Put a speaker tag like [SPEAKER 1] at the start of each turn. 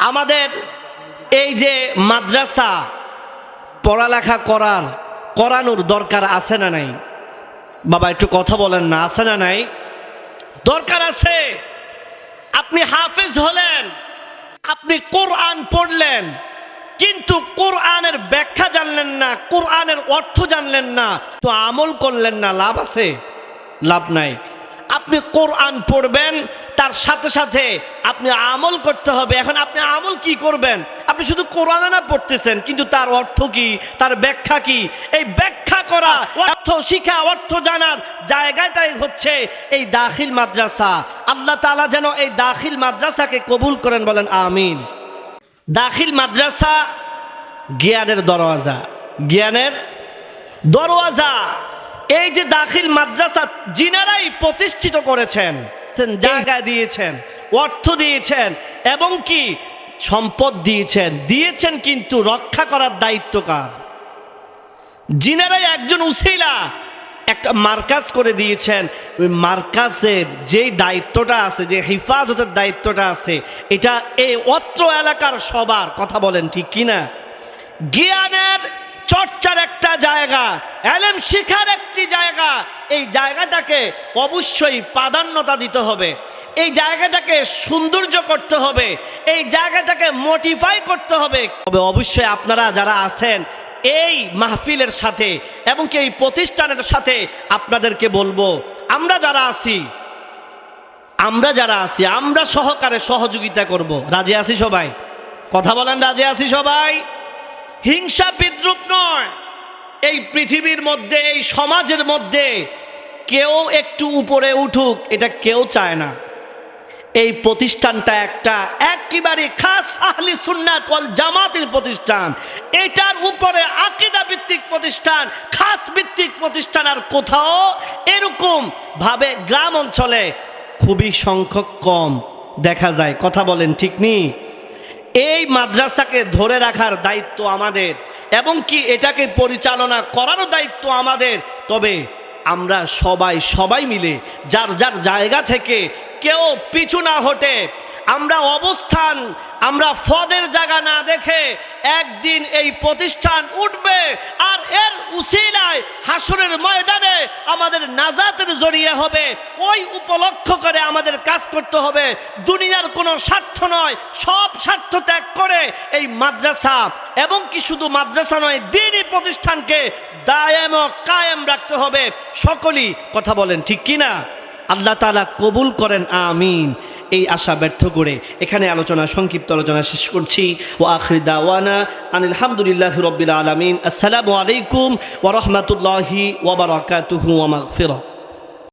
[SPEAKER 1] আমাদের এই যে মাদ্রাসা পড়ালেখা করানোর দরকার আছে না নাই? বাবা একটু কথা বলেন না, আছে না নাই? দরকার আছে। আপনি হাফেজ হলেন, আপনি কোরআন পড়লেন, কিন্তু কোরআনের ব্যাখ্যা জানলেন না, কোরআনের অর্থ জানলেন না, তো আমল করলেন না, লাভ আছে? লাভ নাই। আপনি কোরআন পড়বেন, তার সাথে সাথে আপনি আমল করতে হবে। এখন আপনি আমল কি করবেন? আপনি শুধু কোরআন না পড়তেছেন, কিন্তু তার অর্থ কি, তার ব্যাখ্যা কি? এই ব্যাখ্যা করা, অর্থ শিখা, অর্থ জানার জায়গাটাই হচ্ছে এই দাখিল মাদ্রাসা। আল্লাহ তাআলা যেন এই দাখিল মাদ্রাসাকে কবুল করেন, বলেন আমিন। দাখিল মাদ্রাসা জ্ঞানের দরওয়াজা, জ্ঞানের দরওয়াজা। এই যে দাখিল মাদ্রাসা যিনারাই প্রতিষ্ঠিত করেছেন, জায়গা দিয়েছেন, অর্থ দিয়েছেন এবং কি সম্পদ দিয়েছেন, কিন্তু রক্ষা করার দায়িত্ব কার? যিনারাই একজন উসিলা একটা মার্কাজ করে দিয়েছেন, ওই মার্কাজের যেই দায়িত্বটা আছে, যে হেফাজতের দায়িত্বটা আছে, এটা এই অত্র এলাকার সবার। কথা বলেন ঠিক কিনা? জ্ঞানের চর্চার একটা জায়গা, ইলম শিখার একটি জায়গা। এই জায়গাটাকে অবশ্যই প্রাধান্যতা দিতে হবে, এই জায়গাটাকে সৌন্দর্য করতে হবে, এই জায়গাটাকে মডিফাই করতে হবে। তবে অবশ্যই আপনারা যারা আছেন এই মাহফিলের সাথে এবং কি এই প্রতিষ্ঠানের সাথে, আপনাদেরকে বলবো, আমরা যারা আছি আমরা সহকারে সহযোগিতা করব। রাজি আছি সবাই? কথা বলেন, রাজি আছি সবাই? হিংসা বিদ্রুপ নয়। এই পৃথিবীর মধ্যে, এই সমাজের মধ্যে কেউ একটু উপরে উঠুক, এটা কেউ চায় না। এই প্রতিষ্ঠানটা একটা একেবারে খাস আহলি সুন্নাত ওয়াল জামাতের প্রতিষ্ঠান। এটার উপরে আকীদা ভিত্তিক প্রতিষ্ঠান, খাস ভিত্তিক প্রতিষ্ঠান আর কোথাও এরকম ভাবে গ্রাম অঞ্চলে খুবই সংখ্যক কম দেখা যায়। কথা বলেন ঠিক নি? এই মাদ্রাসাকে ধরে রাখার দায়িত্ব আমাদের এবং কি এটাকে পরিচালনা করারও দায়িত্ব আমাদের। তবে আমরা সবাই মিলে যার যার জায়গা থেকে কেউ পিছু না হটে, আমরা ফদের জায়গা না দেখে, একদিন এই প্রতিষ্ঠান উঠবে আর এর উসিলায় হাসরের ময়দানে আমাদের নাজাতের জড়িয়ে হবে। ওই উপলক্ষ করে আমাদের কাজ করতে হবে। দুনিয়ার কোনো স্বার্থ নয়, সব স্বার্থ ত্যাগ করে এই মাদ্রাসা এবং কি শুধু মাদ্রাসা নয়, দ্বীনি প্রতিষ্ঠানকে দায়েম ও কায়েম রাখতে হবে। সকলেই কথা বলেন ঠিক কিনা? আল্লাহ তাআলা কবুল করেন, আমিন। এই আশা ব্যর্থ করে এখানে সংক্ষিপ্ত আলোচনা শেষ করছি। ওয়া আখির দাওয়ানা আনিল হামদুলিল্লাহি রাব্বিল আলামিন। আসসালামু আলাইকুম ওয়া রাহমাতুল্লাহি ওয়া বারাকাতুহু ওয়া মাগফিরাহ।